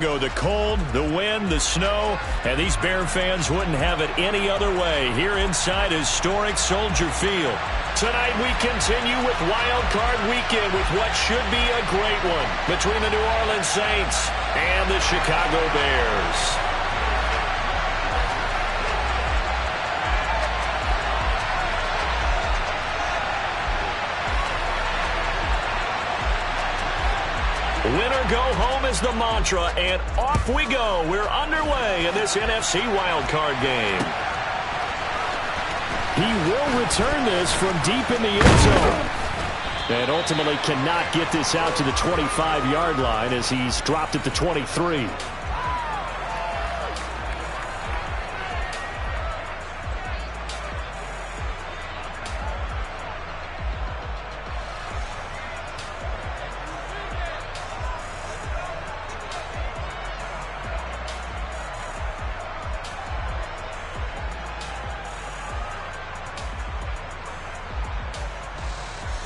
The cold, the wind, the snow, and these Bear fans wouldn't have it any other way here inside historic Soldier Field. Tonight we continue with Wild Card Weekend with what should be a great one between the New Orleans Saints and the Chicago Bears. Winner go home is the mantra, and off we go. We're underway in this NFC wildcard game. He will return this from deep in the end zone. And ultimately cannot get this out to the 25-yard line as he's dropped at the 23.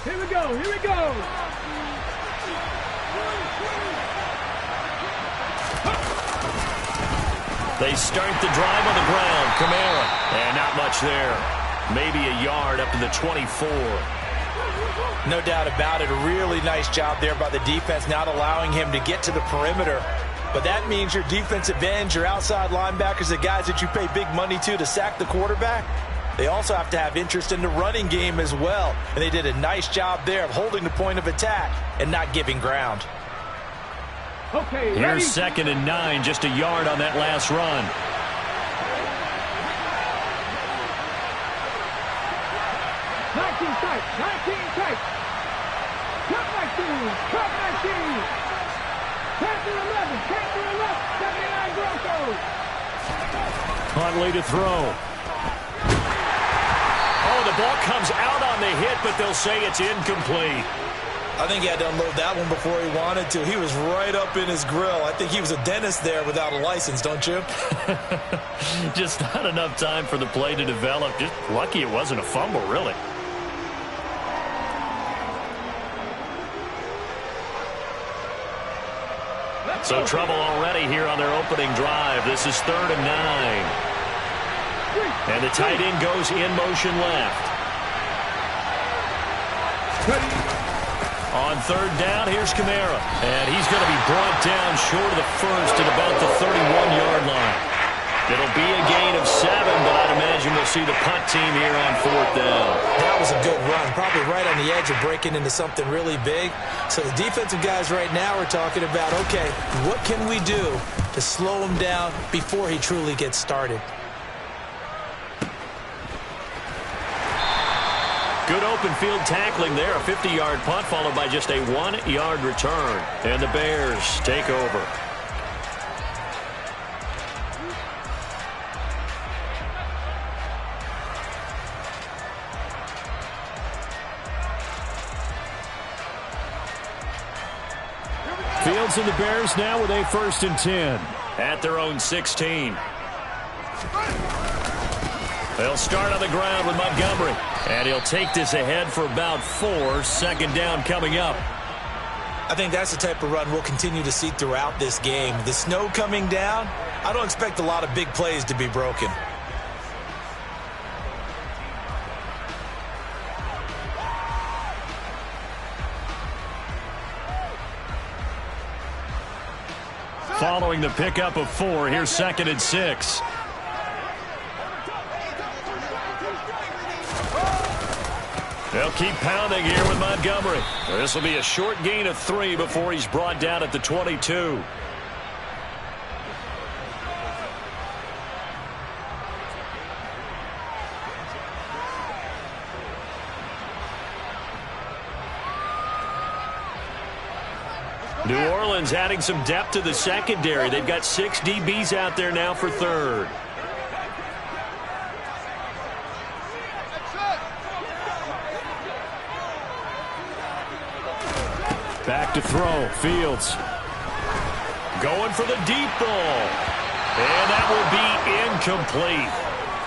Here we go, here we go. They start the drive on the ground. Kamara. And not much there. Maybe a yard up to the 24. No doubt about it. A really nice job there by the defense, not allowing him to get to the perimeter. But that means your defensive ends, your outside linebackers, the guys that you pay big money to sack the quarterback, they also have to have interest in the running game as well. And they did a nice job there of holding the point of attack and not giving ground. Okay, here's 2nd and 9, just a yard on that last run. Nineteen tight. Cut 19. Panther 11. 79 Broncos. Huntley to throw. Oh, the ball comes out on the hit, but they'll say it's incomplete. I think he had to unload that one before he wanted to. He was right up in his grill. I think he was a dentist there without a license, don't you? Just not enough time for the play to develop. Just lucky it wasn't a fumble, really. So trouble already here on their opening drive. This is 3rd and 9. And the tight end goes in motion left. On 3rd down, here's Kamara. And he's going to be brought down short of the first at about the 31-yard line. It'll be a gain of 7, but I'd imagine we'll see the punt team here on 4th down. That was a good run, probably right on the edge of breaking into something really big. So the defensive guys right now are talking about, okay, what can we do to slow him down before he truly gets started? Good open field tackling there. A 50-yard punt followed by just a 1-yard return. And the Bears take over. Fields and the Bears now with a 1st and 10 at their own 16. They'll start on the ground with Montgomery. And he'll take this ahead for about 4. 2nd down coming up. I think that's the type of run we'll continue to see throughout this game. The snow coming down, I don't expect a lot of big plays to be broken. Following the pickup of 4, here's 2nd and 6. They'll keep pounding here with Montgomery. This will be a short gain of 3 before he's brought down at the 22. New Orleans adding some depth to the secondary. They've got 6 DBs out there now for 3rd. Back to throw. Fields. Going for the deep ball. And that will be incomplete.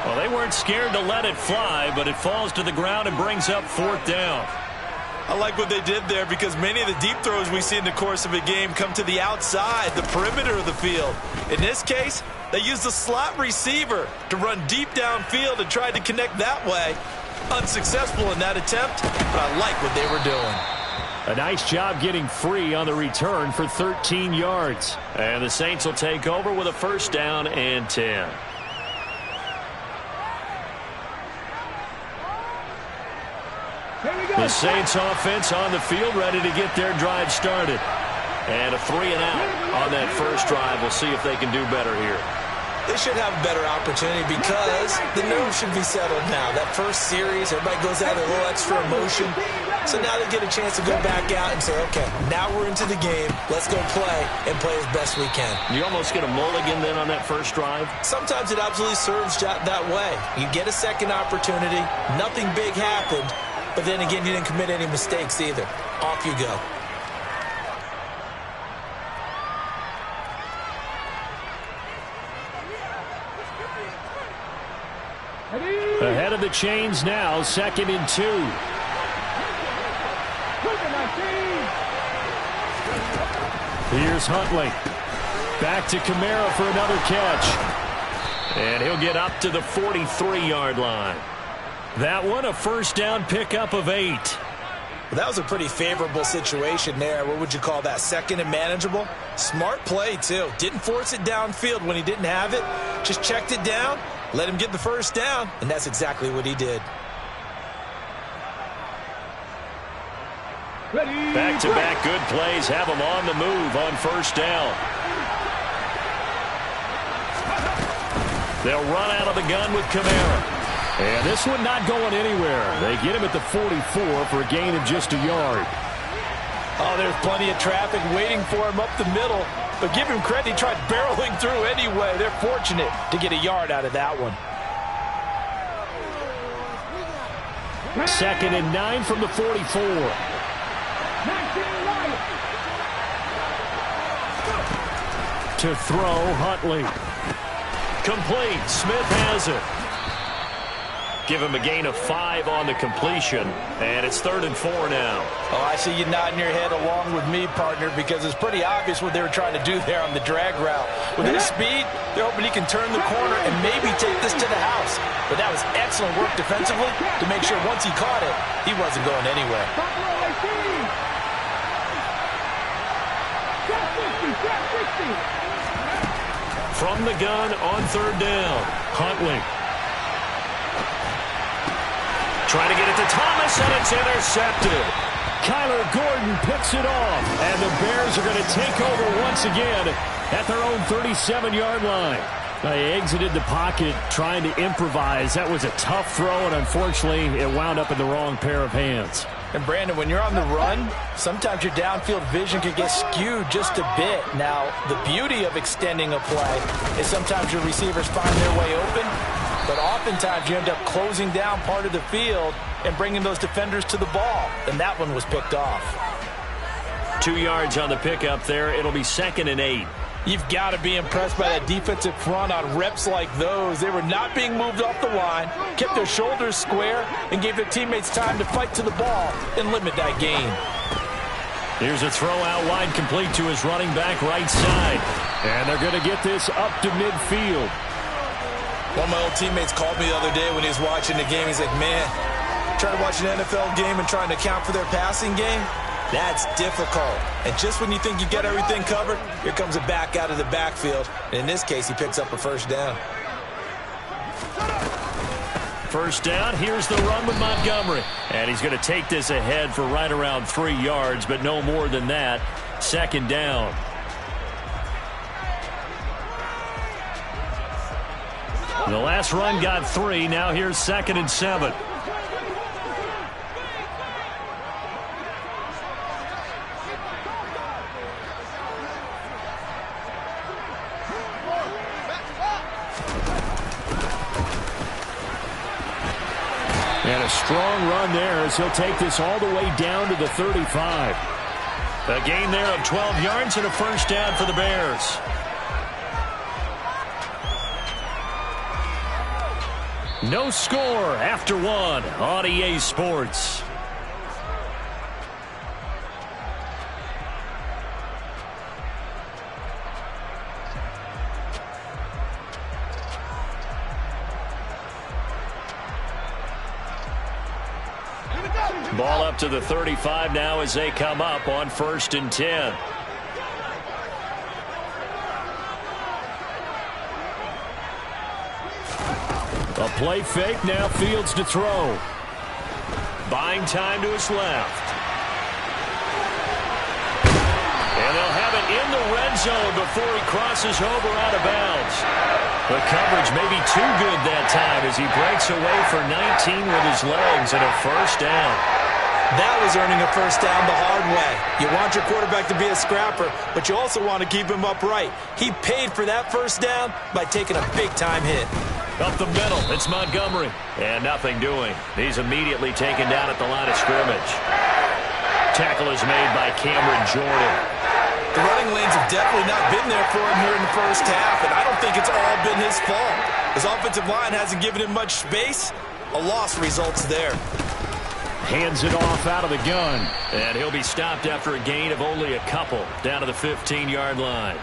Well, they weren't scared to let it fly, but it falls to the ground and brings up 4th down. I like what they did there because many of the deep throws we see in the course of a game come to the outside, the perimeter of the field. In this case, they used the slot receiver to run deep downfield and tried to connect that way. Unsuccessful in that attempt, but I like what they were doing. A nice job getting free on the return for 13 yards. And the Saints will take over with a first down and 10. The Saints offense on the field, ready to get their drive started. And a 3 and out on that first drive. We'll see if they can do better here. They should have a better opportunity because the nerves should be settled now. That first series, everybody goes out with a little extra emotion. So now they get a chance to go back out and say, okay, now we're into the game. Let's go play and play as best we can. You almost get a mulligan then on that first drive? Sometimes it absolutely serves that way. You get a second opportunity. Nothing big happened. But then again, you didn't commit any mistakes either. Off you go. Ahead of the chains now, 2nd and 2. Here's Huntley. Back to Kamara for another catch. And he'll get up to the 43-yard line. That one, a first down pickup of 8. Well, that was a pretty favorable situation there. What would you call that? Second and manageable? Smart play, too. Didn't force it downfield when he didn't have it. Just checked it down, let him get the first down, and that's exactly what he did. Back-to-back good plays have him on the move on first down. They'll run out of the gun with Kamara. And this one not going anywhere. They get him at the 44 for a gain of just a yard. Oh, there's plenty of traffic waiting for him up the middle. But give him credit, he tried barreling through anyway. They're fortunate to get a yard out of that one. 2nd and 9 from the 44. To throw, Huntley. Complete. Smith has it. Give him a gain of 5 on the completion. And it's 3rd and 4 now. Oh, I see you nodding your head along with me, partner, because it's pretty obvious what they were trying to do there on the drag route. With his speed, they're hoping he can turn the corner and maybe take this to the house. But that was excellent work defensively to make sure once he caught it, he wasn't going anywhere. From the gun on 3rd down, Huntley. Trying to get it to Thomas, and it's intercepted. Kyler Gordon picks it off, and the Bears are going to take over once again at their own 37-yard line. They exited the pocket trying to improvise. That was a tough throw, and unfortunately, it wound up in the wrong pair of hands. And, Brandon, when you're on the run, sometimes your downfield vision can get skewed just a bit. Now, the beauty of extending a play is sometimes your receivers find their way open, but oftentimes you end up closing down part of the field and bringing those defenders to the ball. And that one was picked off. 2 yards on the pickup there. It'll be 2nd and 8. You've got to be impressed by that defensive front on reps like those. They were not being moved off the line, kept their shoulders square, and gave their teammates time to fight to the ball and limit that gain. Here's a throw out wide, complete to his running back right side. And they're going to get this up to midfield. One of my old teammates called me the other day when he was watching the game. He's like, man, trying to watch an NFL game and trying to account for their passing game? That's difficult. And just when you think you get everything covered, here comes a back out of the backfield. And in this case, he picks up a first down. First down, here's the run with Montgomery. And he's going to take this ahead for right around 3 yards, but no more than that. 2nd down. The last run got 3. Now here's 2nd and 7. And a strong run there as he'll take this all the way down to the 35. A gain there of 12 yards and a first down for the Bears. No score after 1 on EA Sports. Ball up to the 35 now as they come up on 1st and 10. A play fake, now Fields to throw. Buying time to his left. And they'll have it in the red zone before he crosses over out of bounds. The coverage may be too good that time as he breaks away for 19 with his legs and a 1st down. That was earning a 1st down the hard way. You want your quarterback to be a scrapper, but you also want to keep him upright. He paid for that 1st down by taking a big-time hit. Up the middle, it's Montgomery. And nothing doing. He's immediately taken down at the line of scrimmage. Tackle is made by Cameron Jordan. The running lanes have definitely not been there for him here in the 1st half, and I don't think it's all been his fault. His offensive line hasn't given him much space. A loss results there. Hands it off out of the gun. And he'll be stopped after a gain of only a couple down to the 15-yard line.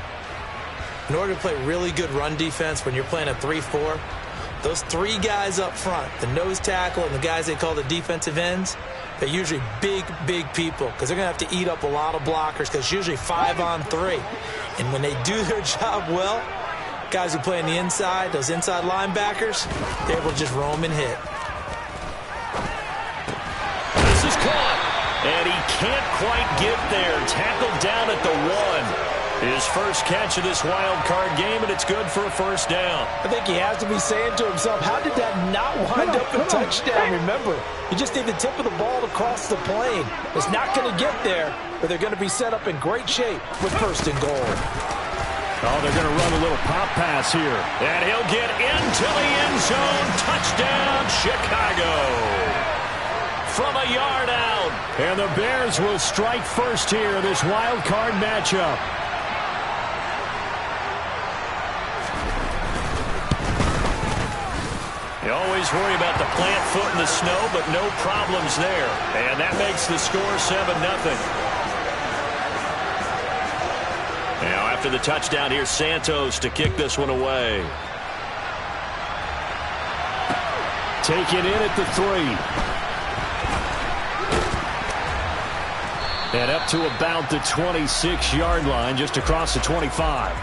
In order to play really good run defense when you're playing a 3-4, those 3 guys up front, the nose tackle and the guys they call the defensive ends, they're usually big, big people because they're going to have to eat up a lot of blockers because it's usually 5 on 3. And when they do their job well, guys who play on the inside, those inside linebackers, they're able to just roam and hit. This is caught. And he can't quite get there. Tackled down at the 1. His first catch of this wild card game, and it's good for a 1st down. I think he has to be saying to himself, how did that not wind up a touchdown? Remember, you just need the tip of the ball to cross the plane. It's not going to get there, but they're going to be set up in great shape with 1st and goal. Oh, they're going to run a little pop pass here. And he'll get into the end zone. Touchdown, Chicago. From a yard out. And the Bears will strike first here, this wild card matchup. You always worry about the plant foot in the snow, but no problems there. And that makes the score 7-0. Now after the touchdown, here's Santos to kick this one away. Taken in at the 3. And up to about the 26-yard line, just across the 25.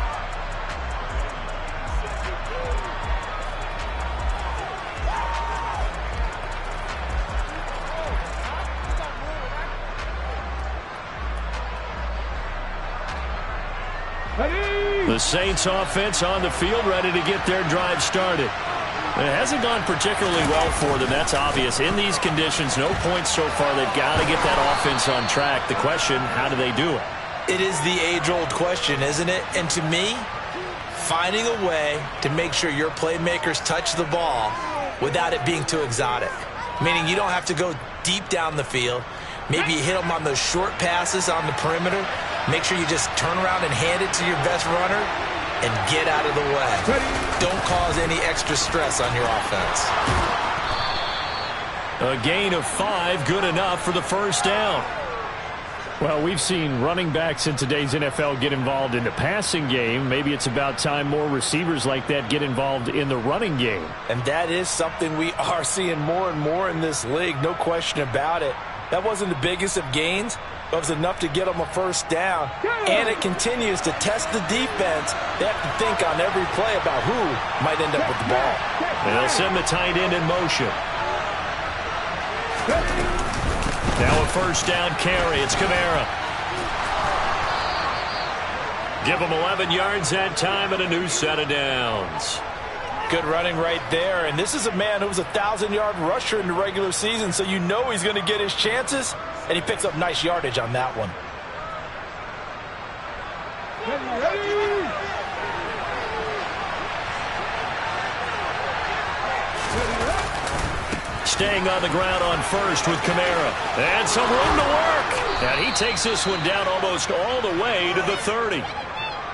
The Saints offense on the field, ready to get their drive started. It hasn't gone particularly well for them, that's obvious. In these conditions, no points so far. They've got to get that offense on track. The question, how do they do it? It is the age-old question, isn't it? And to me, finding a way to make sure your playmakers touch the ball without it being too exotic. Meaning you don't have to go deep down the field. Maybe you hit them on those short passes on the perimeter. Make sure you just turn around and hand it to your best runner and get out of the way. Don't cause any extra stress on your offense. A gain of 5, good enough for the 1st down. Well, we've seen running backs in today's NFL get involved in the passing game. Maybe it's about time more receivers like that get involved in the running game. And that is something we are seeing more and more in this league, no question about it. That wasn't the biggest of gains, but it was enough to get them a 1st down. And it continues to test the defense. They have to think on every play about who might end up with the ball. And they'll send the tight end in motion. Now a 1st down carry. It's Kamara. Give him 11 yards that time and a new set of downs. Good running right there. And this is a man who was a 1,000-yard rusher in the regular season, so you know he's going to get his chances. And he picks up nice yardage on that one. Staying on the ground on 1st with Kamara. And some room to work. And he takes this one down almost all the way to the 30.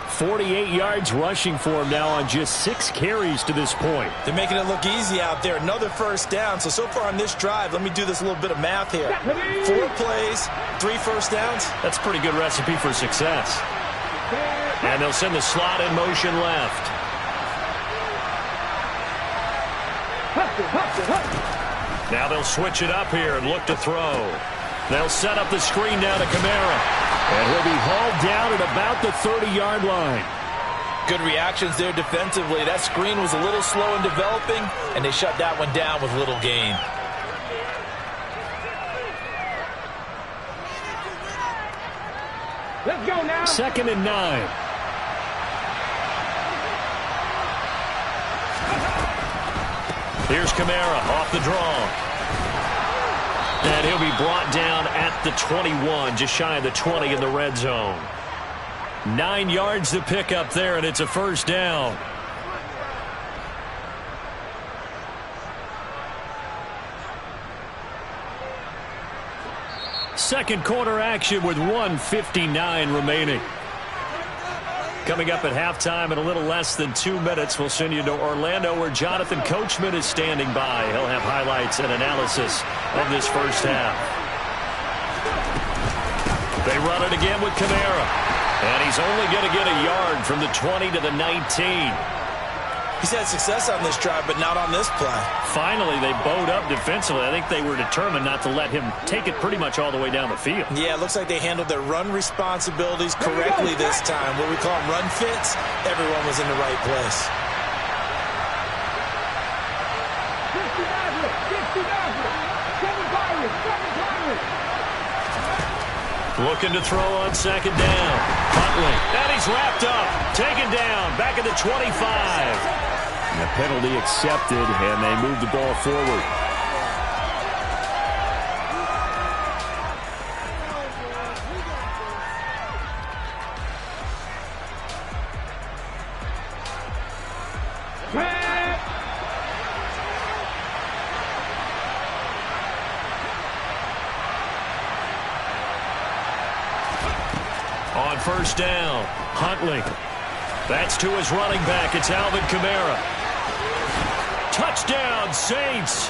48 yards rushing for him now on just 6 carries to this point. They're making it look easy out there. Another 1st down. So far on this drive, let me do this little bit of math here. 4 plays, 3 1st downs. That's a pretty good recipe for success. And they'll send the slot in motion left. Now they'll switch it up here and look to throw. They'll set up the screen now to Kamara. And he'll be hauled down at about the 30-yard line. Good reactions there defensively. That screen was a little slow in developing, and they shut that one down with little gain. Let's go now. 2nd and 9. Here's Kamara off the draw. And he'll be brought down at the 21, just shy of the 20 in the red zone. 9 yards to pick up there, and it's a first down. Second quarter action with 1:59 remaining. Coming up at halftime in a little less than 2 minutes, we'll send you to Orlando where Jonathan Coachman is standing by. He'll have highlights and analysis of this first half. They run it again with Kamara. And he's only going to get a yard from the 20 to the 19. He's had success on this drive, but not on this play. Finally, they bowed up defensively. I think they were determined not to let him take it pretty much all the way down the field. Yeah, it looks like they handled their run responsibilities correctly this time. What we call them run fits, everyone was in the right place. 50-50. Looking to throw on 2nd down. Huntley. And he's wrapped up. Taken down. Back at the 25. And the penalty accepted, and they move the ball forward. On 1st down, Huntley. That's to his running back. It's Alvin Kamara. Touchdown, Saints.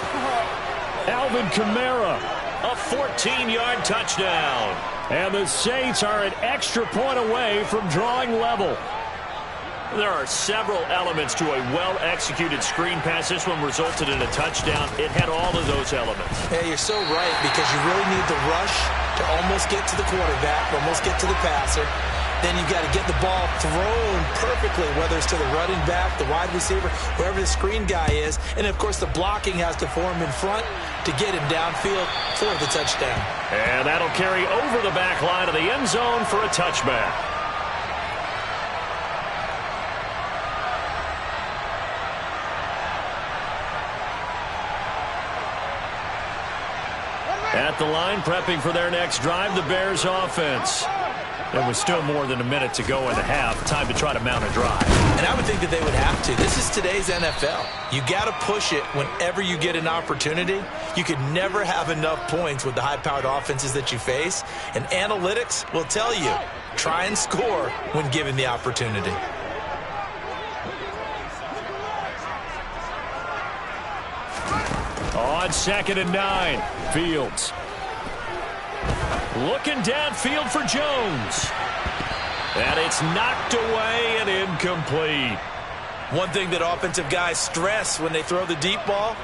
Alvin Kamara, a 14-yard touchdown. And the Saints are an extra point away from drawing level. There are several elements to a well-executed screen pass. This one resulted in a touchdown. It had all of those elements. Yeah, you're so right, because you really need the rush to almost get to the quarterback, almost get to the passer. Then you've got to get the ball thrown perfectly, whether it's to the running back, the wide receiver, wherever the screen guy is. And, of course, the blocking has to form in front to get him downfield for the touchdown. And that'll carry over the back line of the end zone for a touchback. At the line, prepping for their next drive, the Bears offense. There was still more than a minute to go in the half. Time to try to mount a drive. And I would think that they would have to. This is today's NFL. You got to push it whenever you get an opportunity. You could never have enough points with the high-powered offenses that you face. And analytics will tell you, try and score when given the opportunity. On 2nd and 9, Fields. Looking downfield for Jones. And it's knocked away and incomplete. One thing that offensive guys stress when they throw the deep ball,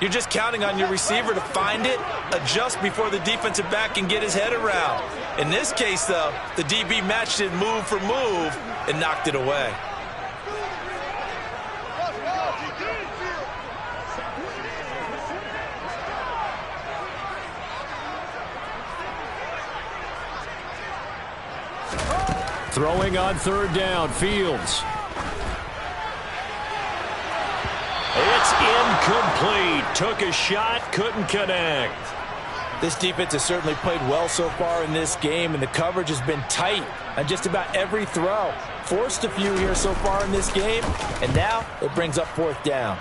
you're just counting on your receiver to find it, adjust before the defensive back can get his head around. In this case, though, the DB matched it move for move and knocked it away. Throwing on 3rd down, Fields. It's incomplete. Took a shot, couldn't connect. This defense has certainly played well so far in this game, and the coverage has been tight on just about every throw. Forced a few here so far in this game, and now it brings up 4th down.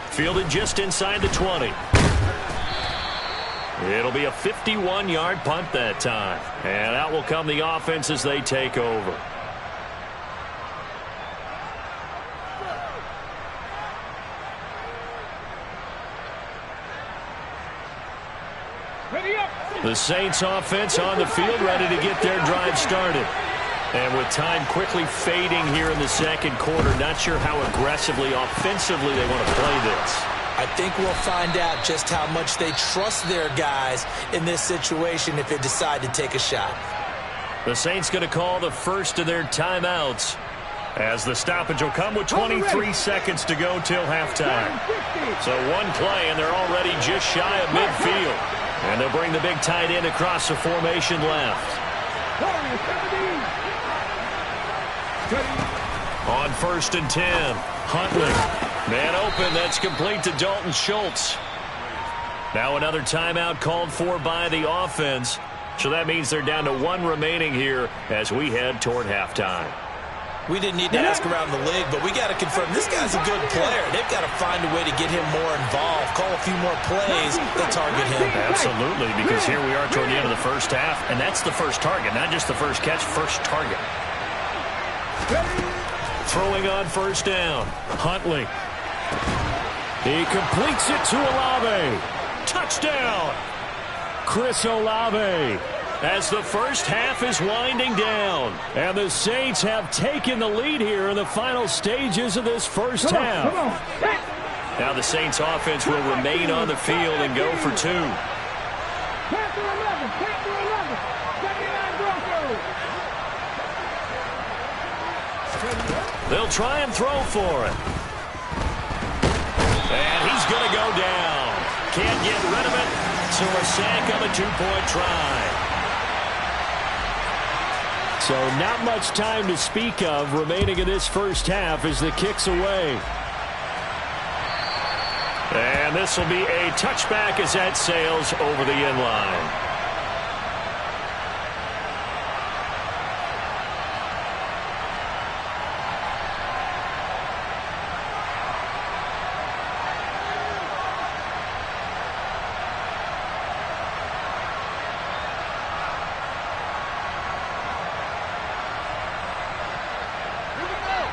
Fielded just inside the 20. It'll be a 51-yard punt that time. And out will come the offense as they take over. The Saints offense on the field, ready to get their drive started. And with time quickly fading here in the second quarter, not sure how aggressively, offensively they want to play this. I think we'll find out just how much they trust their guys in this situation if they decide to take a shot. The Saints going to call the first of their timeouts, as the stoppage will come with 23 seconds to go till halftime. So one play, and they're already just shy of midfield. And they'll bring the big tight end across the formation left. On 1st and 10, Huntley. Man open, that's complete to Dalton Schultz. Now another timeout called for by the offense. So that means they're down to one remaining here as we head toward halftime. We didn't need to ask around the league, but we got to confirm this guy's a good player. They've got to find a way to get him more involved, call a few more plays that target him. Absolutely, because here we are toward the end of the first half, and that's the first target, not just the first catch, first target. Throwing on first down, Huntley. He completes it to Olave. Touchdown! Chris Olave. As the first half is winding down. And the Saints have taken the lead here in the final stages of this first half. Now the Saints offense will remain on the field and go for two. They'll try and throw for it. And he's going to go down. Can't get rid of it. So a sack on a two-point try. So not much time to speak of remaining in this first half as the kick's away. And this will be a touchback as that sails over the end line.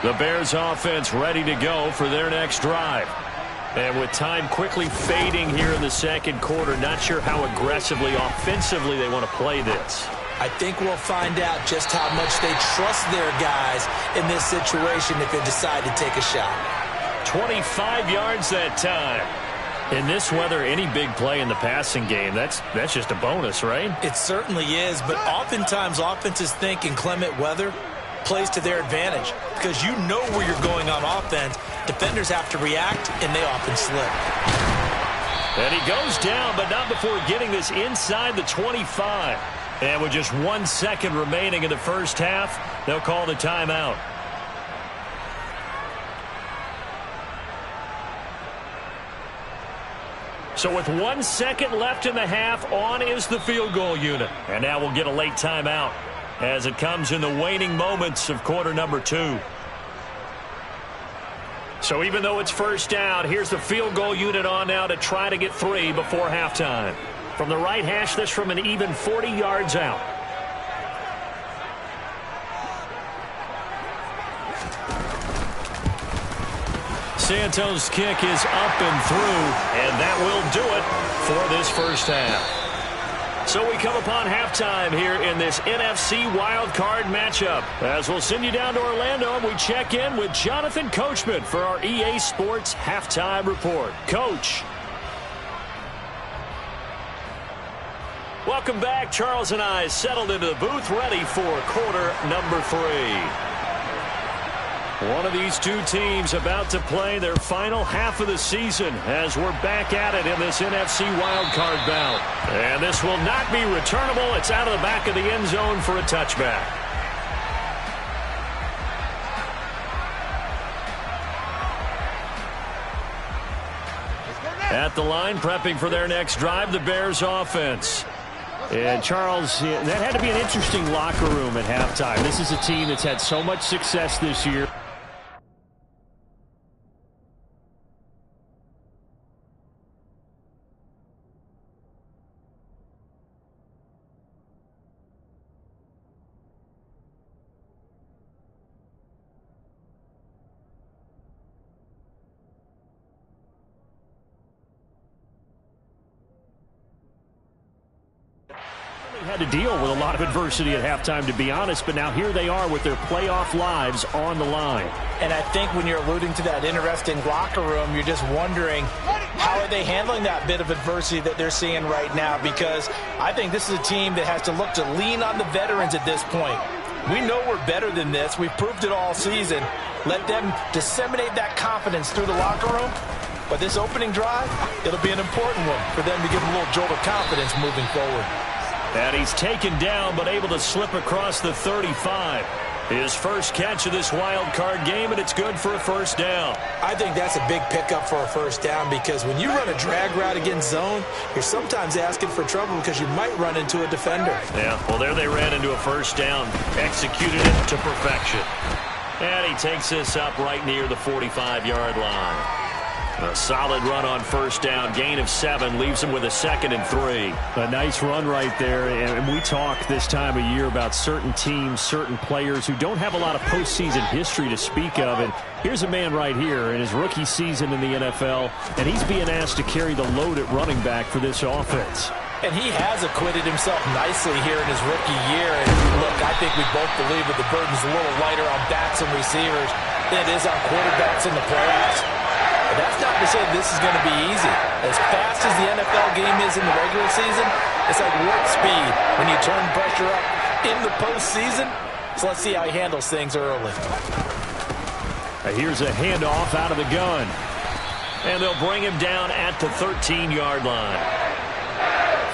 The Bears offense ready to go for their next drive. And with time quickly fading here in the second quarter, not sure how aggressively, offensively they want to play this. I think we'll find out just how much they trust their guys in this situation if they decide to take a shot. 25 yards that time. In this weather, any big play in the passing game, that's just a bonus, right? It certainly is, but oftentimes offenses think in clement weather plays to their advantage because you know where you're going on offense. Defenders have to react, and they often slip. And he goes down, but not before getting this inside the 25. And with just 1 second remaining in the first half, they'll call the timeout. So with 1 second left in the half, on is the field goal unit. And now we'll get a late timeout as it comes in the waning moments of quarter number 2. So even though it's first down, here's the field goal unit on now to try to get 3 before halftime. From the right hash, this from an even 40 yards out. Santos' kick is up and through, and that will do it for this first half. So we come upon halftime here in this NFC wildcard matchup. As we'll send you down to Orlando, and we check in with Jonathan Coachman for our EA Sports Halftime Report. Coach. Welcome back. Charles and I settled into the booth, ready for quarter number 3. One of these two teams about to play their final half of the season as we're back at it in this NFC wildcard bout. And this will not be returnable. It's out of the back of the end zone for a touchback. At the line, prepping for their next drive, the Bears offense. And Charles, that had to be an interesting locker room at halftime. This is a team that's had so much success this year. had to deal with a lot of adversity at halftime, to be honest, but now here they are with their playoff lives on the line. And I think when you're alluding to that interesting locker room, you're just wondering how are they handling that bit of adversity that they're seeing right now, because I think this is a team that has to look to lean on the veterans at this point. We know we're better than this. We've proved it all season. Let them disseminate that confidence through the locker room. But this opening drive, it'll be an important one for them to give them a little jolt of confidence moving forward. And he's taken down but able to slip across the 35. His first catch of this wild card game, and it's good for a first down. I think that's a big pickup for a first down, because when you run a drag route against zone, you're sometimes asking for trouble because you might run into a defender. Yeah, well, there they ran into a first down, executed it to perfection. And he takes this up right near the 45-yard line. A solid run on first down, gain of 7, leaves him with a 2nd and 3. A nice run right there, and we talk this time of year about certain teams, certain players who don't have a lot of postseason history to speak of, and here's a man right here in his rookie season in the NFL, and he's being asked to carry the load at running back for this offense. And he has acquitted himself nicely here in his rookie year, and look, I think we both believe that the burden's a little lighter on backs and receivers than it is on quarterbacks in the playoffs. But that's not to say this is going to be easy. As fast as the NFL game is in the regular season, it's like warp speed when you turn pressure up in the postseason. So let's see how he handles things early. Here's a handoff out of the gun. And they'll bring him down at the 13-yard line.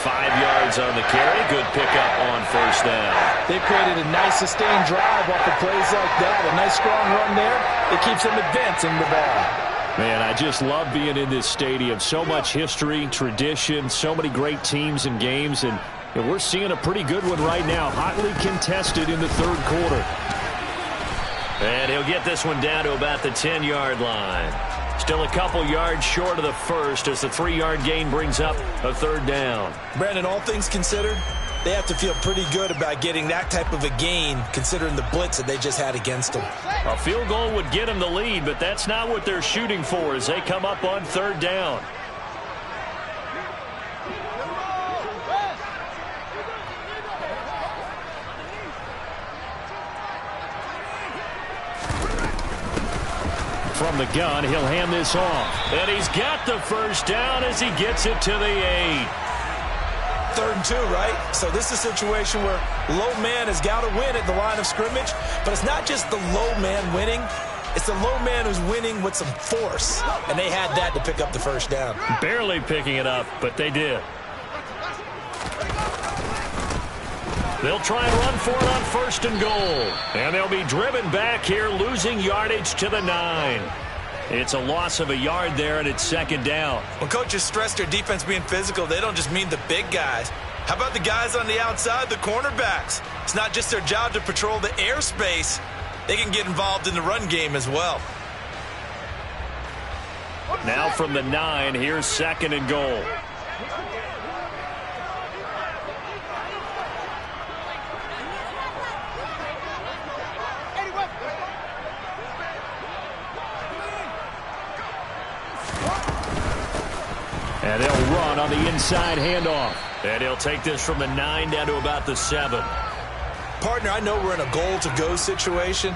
5 yards on the carry. Good pickup on first down. They've created a nice sustained drive off of plays like that. A nice strong run there that keeps them advancing the ball. Man, I just love being in this stadium. So much history, tradition, so many great teams and games, and we're seeing a pretty good one right now, hotly contested in the third quarter. And he'll get this one down to about the 10-yard line. Still a couple yards short of the first as the 3-yard gain brings up a third down. Brandon, all things considered, they have to feel pretty good about getting that type of a gain considering the blitz that they just had against them. A field goal would get them the lead, but that's not what they're shooting for as they come up on third down. From the gun, he'll hand this off. And he's got the first down as he gets it to the 8. 3rd and 2, right? So this is a situation where low man has got to win at the line of scrimmage, but it's not just the low man winning. It's the low man who's winning with some force, and they had that to pick up the first down. Barely picking it up, but they did. They'll try and run for it on 1st and goal, and they'll be driven back here, losing yardage to the 9. It's a loss of a yard there, and it's 2nd down. When coaches stress their defense being physical, they don't just mean the big guys. How about the guys on the outside, the cornerbacks? It's not just their job to patrol the airspace. They can get involved in the run game as well. Now from the 9, here's 2nd and goal. And they'll run on the inside handoff. And he'll take this from the 9 down to about the 7. Partner, I know we're in a goal-to-go situation,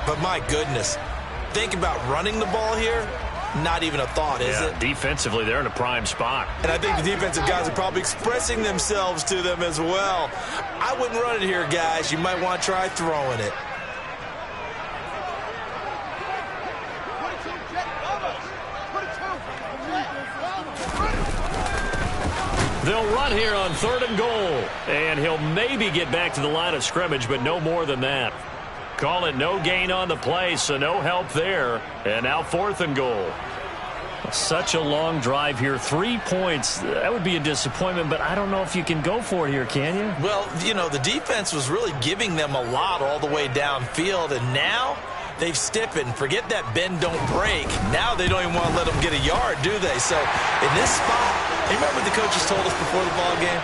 but my goodness, think about running the ball here. Not even a thought, is it? Defensively, they're in a prime spot. And I think the defensive guys are probably expressing themselves to them as well. I wouldn't run it here, guys. You might want to try throwing it. They'll run here on 3rd and goal. And he'll maybe get back to the line of scrimmage, but no more than that. Call it no gain on the play, so no help there. And now 4th and goal. Such a long drive here. 3 points. That would be a disappointment, but I don't know if you can go for it here, can you? Well, you know, the defense was really giving them a lot all the way downfield, and now they've stiffened. Forget that bend, don't break. Now they don't even want to let them get a yard, do they? So in this spot, remember what the coaches told us before the ball game?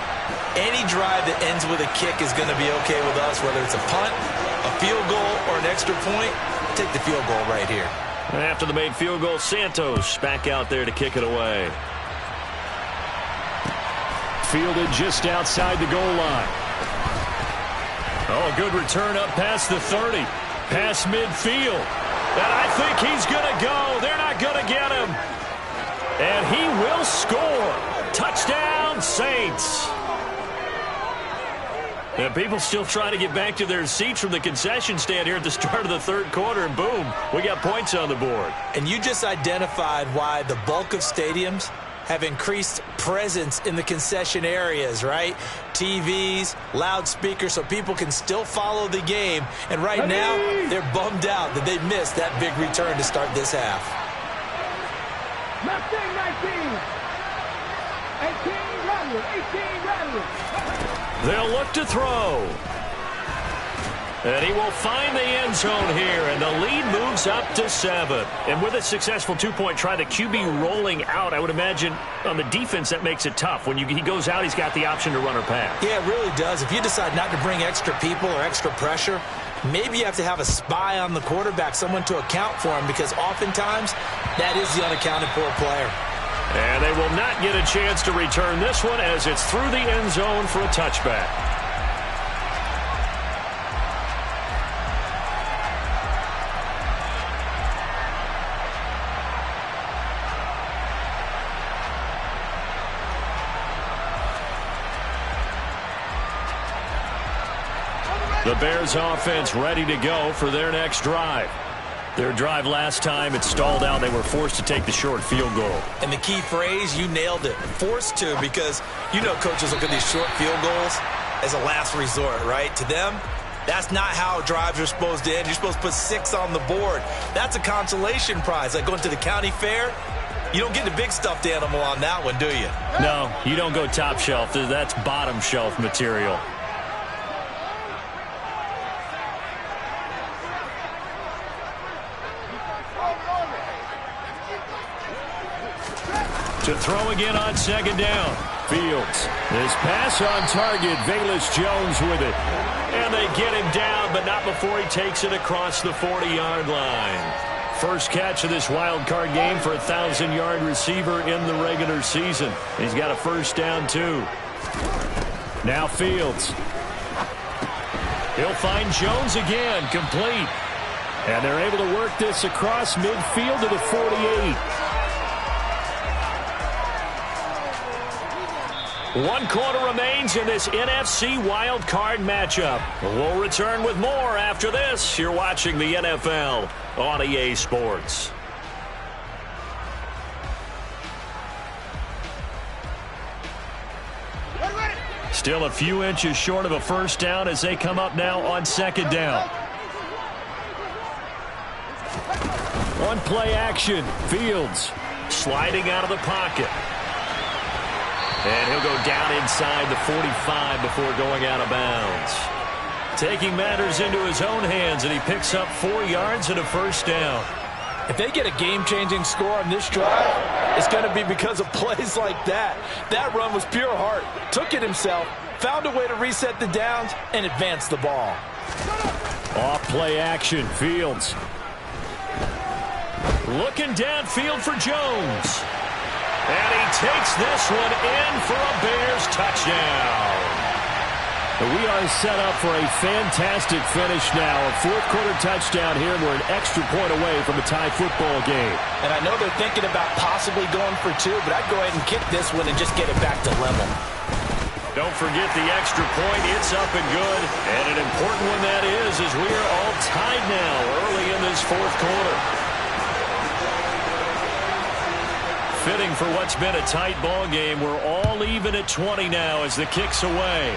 Any drive that ends with a kick is going to be okay with us, whether it's a punt, a field goal, or an extra point. Take the field goal right here. After the made field goal, Santos back out there to kick it away. Fielded just outside the goal line. Oh, good return up past the 30. Past midfield. And I think he's going to go. They're not going to get him. And he will score. Touchdown, Saints. And people still trying to get back to their seats from the concession stand here at the start of the third quarter, and boom, we got points on the board. And you just identified why the bulk of stadiums have increased presence in the concession areas, right? TVs, loudspeakers, so people can still follow the game. And right now, they're bummed out that they missed that big return to start this half. 18 Rattler. They'll look to throw. And he will find the end zone here, and the lead moves up to 7. And with a successful two-point try, the QB rolling out, I would imagine on the defense that makes it tough. When he goes out, he's got the option to run or pass. Yeah, it really does. If you decide not to bring extra people or extra pressure, maybe you have to have a spy on the quarterback, someone to account for him, because oftentimes that is the unaccounted for player. And they will not get a chance to return this one as it's through the end zone for a touchback. The Bears offense ready to go for their next drive. Their drive last time, it stalled out. They were forced to take the short field goal. And the key phrase, you nailed it. Forced to, because you know coaches look at these short field goals as a last resort, right? To them, that's not how drives are supposed to end. You're supposed to put 6 on the board. That's a consolation prize. Like going to the county fair, you don't get the big stuffed animal on that one, do you? No, you don't go top shelf. That's bottom shelf material. To throw again on second down. Fields. This pass on target. Velus Jones with it. And they get him down, but not before he takes it across the 40-yard line. First catch of this wild card game for a 1,000-yard receiver in the regular season. He's got a first down, too. Now Fields. He'll find Jones again, complete. And they're able to work this across midfield to the 48. 1 quarter remains in this NFC wild card matchup. We'll return with more after this. You're watching the NFL on EA Sports. Still a few inches short of a first down as they come up now on second down. On play action, Fields sliding out of the pocket. And he'll go down inside the 45 before going out of bounds. Taking matters into his own hands, and he picks up 4 yards and a first down. If they get a game-changing score on this drive, it's going to be because of plays like that. That run was pure heart. Took it himself, found a way to reset the downs, and advance the ball. Off play action, Fields. Looking downfield for Jones. And he takes this one in for a Bears touchdown. We are set up for a fantastic finish now. A fourth-quarter touchdown here. We're an extra point away from a tie football game. And I know they're thinking about possibly going for 2, but I'd go ahead and kick this one and just get it back to level. Don't forget the extra point. It's up and good. And an important one that is, as we are all tied now early in this fourth quarter. Fitting for what's been a tight ball game. We're all even at 20 now as the kick's away.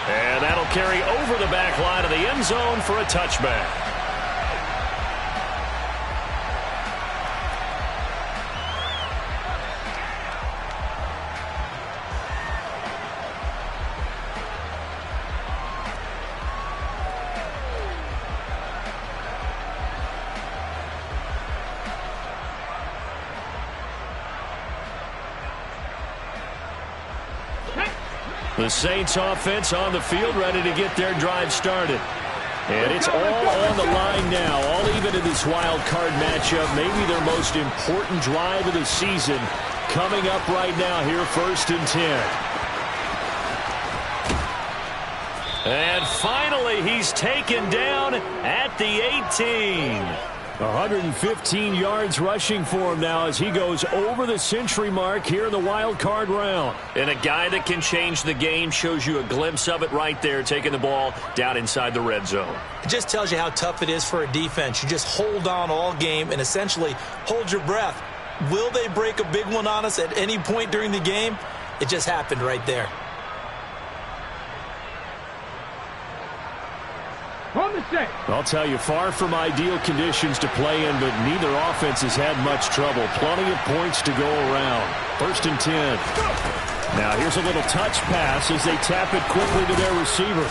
And that'll carry over the back line of the end zone for a touchback. The Saints offense on the field, ready to get their drive started. And it's all on the line now, all even in this wild card matchup. Maybe their most important drive of the season coming up right now here, 1st and 10. And finally, he's taken down at the 18. 115 yards rushing for him now as he goes over the century mark here in the wild card round. And a guy that can change the game shows you a glimpse of it right there, taking the ball down inside the red zone. It just tells you how tough it is for a defense. You just hold on all game and essentially hold your breath. Will they break a big one on us at any point during the game? It just happened right there. I'll tell you, far from ideal conditions to play in, but neither offense has had much trouble. Plenty of points to go around. 1st and 10. Now here's a little touch pass as they tap it quickly to their receiver.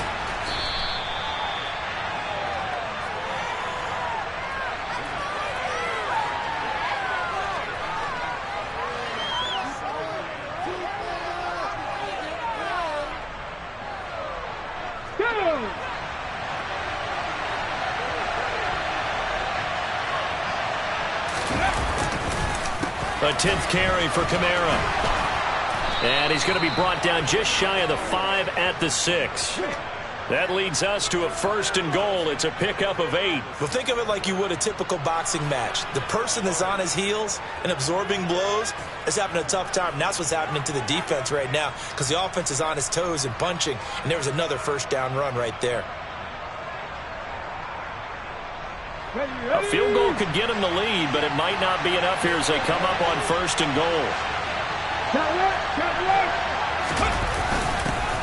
A 10th carry for Kamara. And he's going to be brought down just shy of the 5 at the 6. That leads us to a 1st and goal. It's a pickup of 8. Well, think of it like you would a typical boxing match. The person that's on his heels and absorbing blows is having a tough time. And that's what's happening to the defense right now because the offense is on his toes and punching. And there was another 1st down run right there. A field goal could get him the lead, but it might not be enough here as they come up on 1st and goal.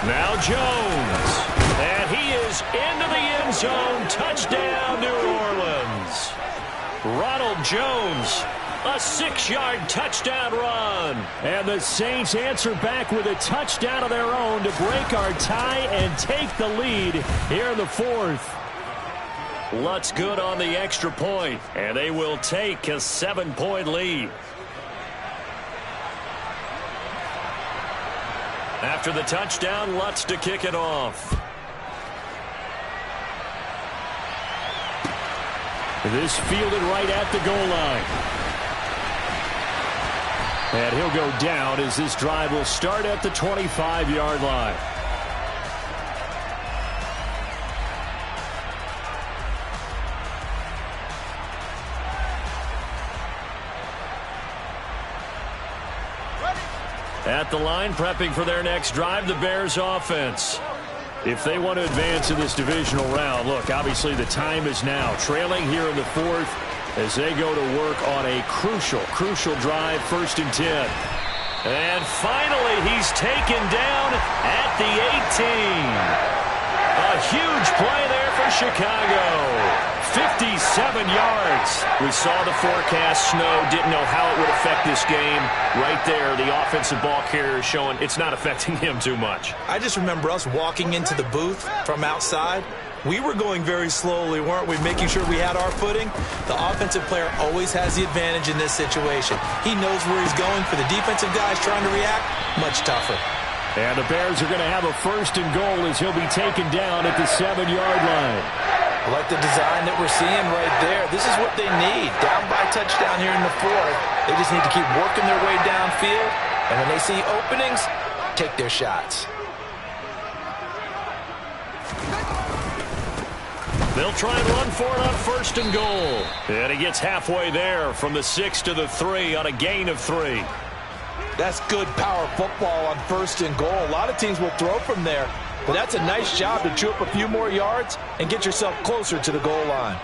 Now Jones. And he is into the end zone. Touchdown, New Orleans. Ronald Jones, a 6-yard touchdown run. And the Saints answer back with a touchdown of their own to break our tie and take the lead here in the 4th. Lutz good on the extra point, and they will take a 7-point lead. After the touchdown, Lutz to kick it off. This fielded right at the goal line. And he'll go down as this drive will start at the 25-yard line. At the line, prepping for their next drive, the Bears offense. If they want to advance in this divisional round, look, obviously the time is now. Trailing here in the 4th as they go to work on a crucial drive, 1st and 10. And finally, he's taken down at the 18. A huge play there for Chicago. 57 yards. We saw the forecast snow, didn't know how it would affect this game. Right there, the offensive ball carrier showing it's not affecting him too much. I just remember us walking into the booth from outside. We were going very slowly, weren't we, making sure we had our footing? The offensive player always has the advantage in this situation. He knows where he's going. For the defensive guys trying to react, much tougher. And the Bears are going to have a 1st and goal as he'll be taken down at the 7-yard line. I like the design that we're seeing right there. This is what they need. Down by touchdown here in the 4th. They just need to keep working their way downfield. And when they see openings, take their shots. They'll try and run for it on 1st and goal. And he gets halfway there from the 6 to the 3 on a gain of 3. That's good power football on 1st and goal. A lot of teams will throw from there. But that's a nice job to chew up a few more yards and get yourself closer to the goal line.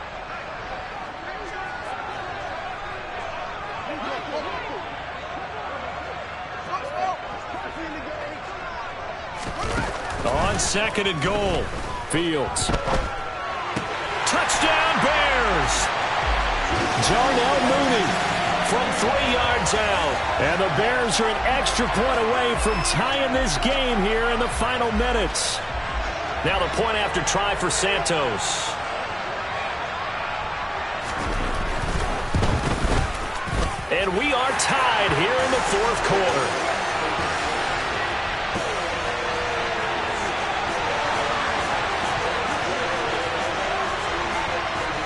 On 2nd and goal, Fields. Touchdown Bears! Darnell Mooney from 3 yards out. And the Bears are an extra point away from tying this game here in the final minutes. Now the point after try for Santos. And we are tied here in the 4th quarter.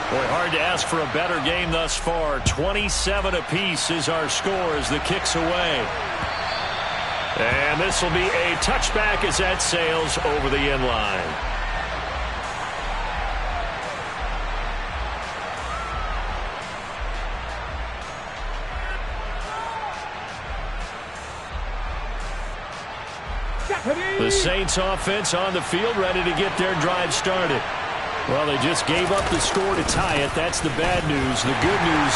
Boy, hard to ask for a better game thus far. 27 apiece is our score as the kick's away. And this will be a touchback as that sails over the end line. The Saints offense on the field, ready to get their drive started. Well, they just gave up the score to tie it. That's the bad news. The good news,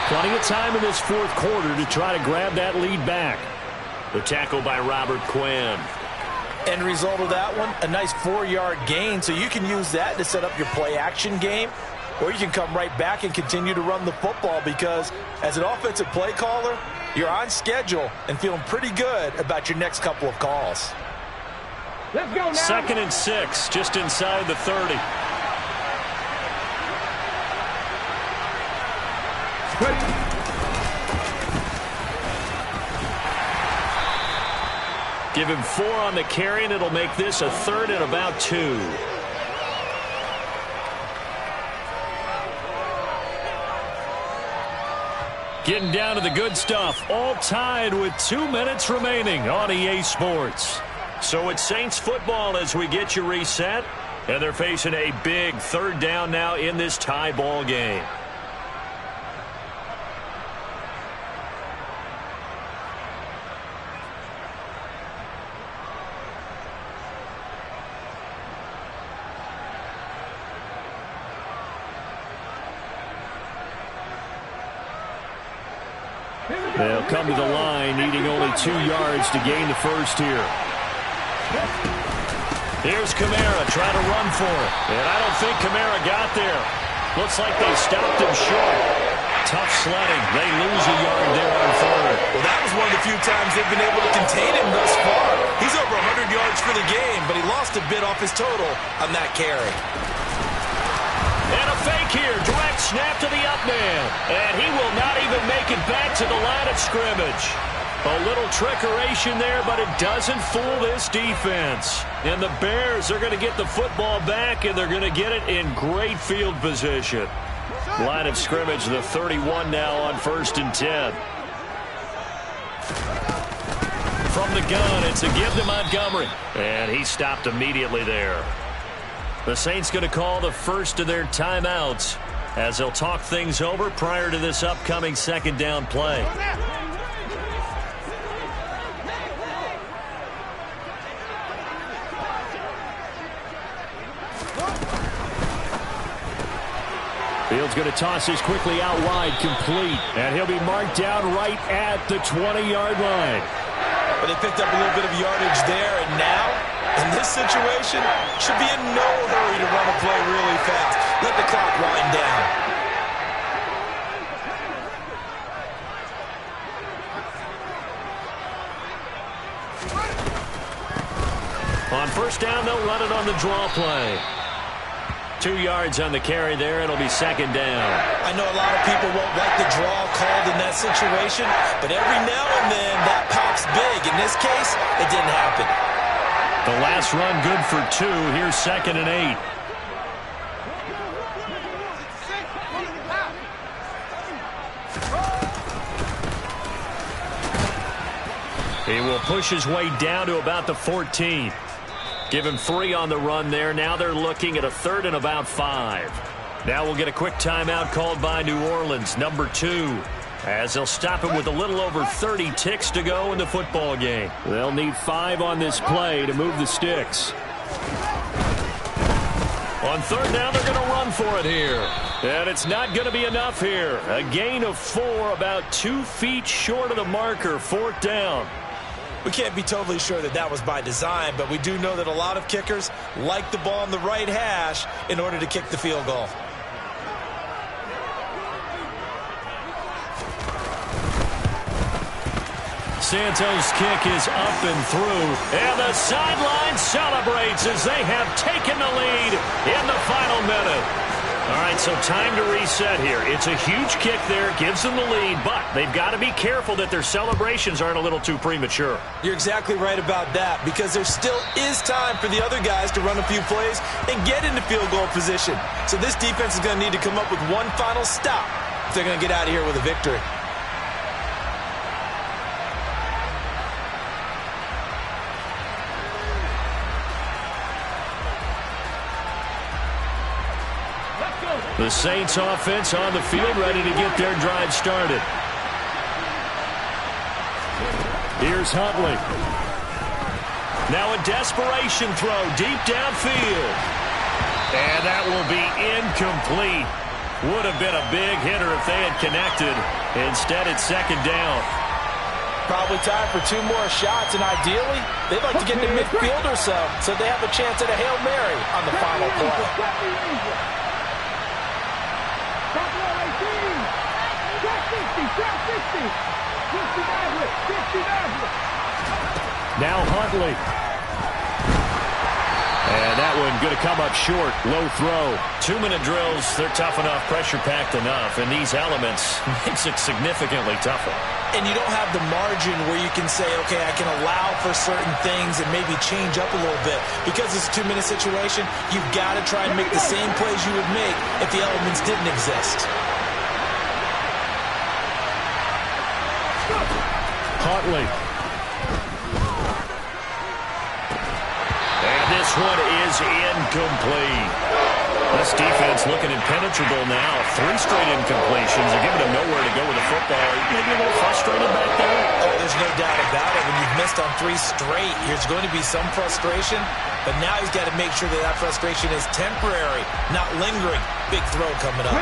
plenty of time in this fourth quarter to try to grab that lead back. The tackle by Robert Quinn. End result of that one, a nice 4-yard gain, so you can use that to set up your play-action game, or you can come right back and continue to run the football because as an offensive play caller, you're on schedule and feeling pretty good about your next couple of calls. Let's go now. 2nd and 6, just inside the 30. Give him 4 on the carry, and it'll make this a 3rd and about 2. Getting down to the good stuff. All tied with 2 minutes remaining on EA Sports. So it's Saints football as we get you reset. And they're facing a big 3rd down now in this tie ball game. They'll come to the line, needing only 2 yards to gain the first here. Here's Kamara trying to run for it. And I don't think Kamara got there. Looks like they stopped him short. Tough sledding. They lose a yard there on 3rd. Well, that was one of the few times they've been able to contain him thus far. He's over 100 yards for the game, but he lost a bit off his total on that carry. And a fake here. Direct snap to the up man. And he will not even make it back to the line of scrimmage. A little trickeration there, but it doesn't fool this defense. And the Bears are going to get the football back, and they're going to get it in great field position. Line of scrimmage, the 31 now on 1st and 10. From the gun, it's a give to Montgomery. And he stopped immediately there. The Saints going to call the first of their timeouts as they'll talk things over prior to this upcoming 2nd down play. Fields going to toss this quickly out wide, complete. And he'll be marked down right at the 20-yard line. But they picked up a little bit of yardage there, and now, in this situation, should be in no hurry to run a play really fast. Let the clock wind down. On 1st down, they'll run it on the draw play. 2 yards on the carry there. It'll be 2nd down. I know a lot of people won't like the draw called in that situation, but every now and then that pops big. In this case, it didn't happen. The last run good for 2. Here's 2nd and 8. He will push his way down to about the 14. Give him 3 on the run there. Now they're looking at a 3rd and about 5. Now we'll get a quick timeout called by New Orleans, number 2, as they'll stop him with a little over 30 ticks to go in the football game. They'll need 5 on this play to move the sticks. On 3rd down, they're going to run for it here. And it's not going to be enough here. A gain of 4, about 2 feet short of the marker, 4th down. We can't be totally sure that that was by design, but we do know that a lot of kickers like the ball on the right hash in order to kick the field goal. Santos' kick is up and through, and the sideline celebrates as they have taken the lead in the final minute. All right, so time to reset here. It's a huge kick there, gives them the lead, but they've got to be careful that their celebrations aren't a little too premature. You're exactly right about that, because there still is time for the other guys to run a few plays and get into field goal position. So this defense is going to need to come up with one final stop if they're going to get out of here with a victory. The Saints offense on the field, ready to get their drive started. Here's Huntley. Now a desperation throw deep downfield. And that will be incomplete. Would have been a big hitter if they had connected. Instead, it's second down. Probably time for 2 more shots, and ideally, they'd like to get to midfield or so they have a chance at a Hail Mary on the final play. Now Huntley. And that one going to come up short. Low throw. 2-minute drills, they're tough enough, pressure-packed enough. And these elements makes it significantly tougher. And you don't have the margin where you can say, okay, I can allow for certain things and maybe change up a little bit. Because it's a 2-minute situation, you've got to try and make the same plays you would make if the elements didn't exist. Huntley. And this one is incomplete. This defense looking impenetrable now. 3 straight incompletions. They're giving him nowhere to go with the football. Maybe a little frustrated back there. Oh, there's no doubt about it. When you've missed on 3 straight, there's going to be some frustration. But now he's got to make sure that that frustration is temporary, not lingering. Big throw coming up.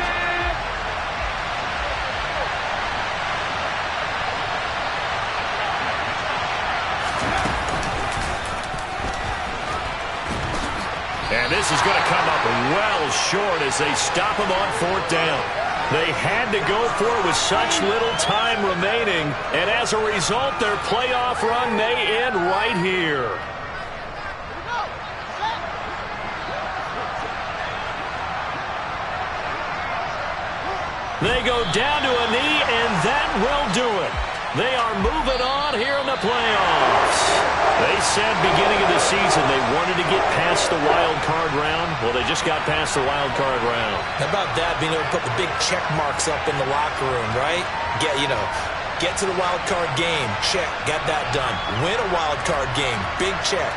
And this is going to come up well short as they stop him on 4th down. They had to go for it with such little time remaining. And as a result, their playoff run may end right here. They go down to a knee, and that will do it. They are moving on here in the playoffs. They said beginning of the season they wanted to get past the wild card round. Well, they just got past the wild card round. How about that, being able to put the big check marks up in the locker room, right? Get to the wild card game. Check. Got that done. Win a wild card game. Big check.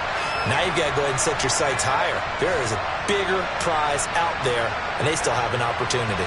Now you've got to go ahead and set your sights higher. There is a bigger prize out there, and they still have an opportunity.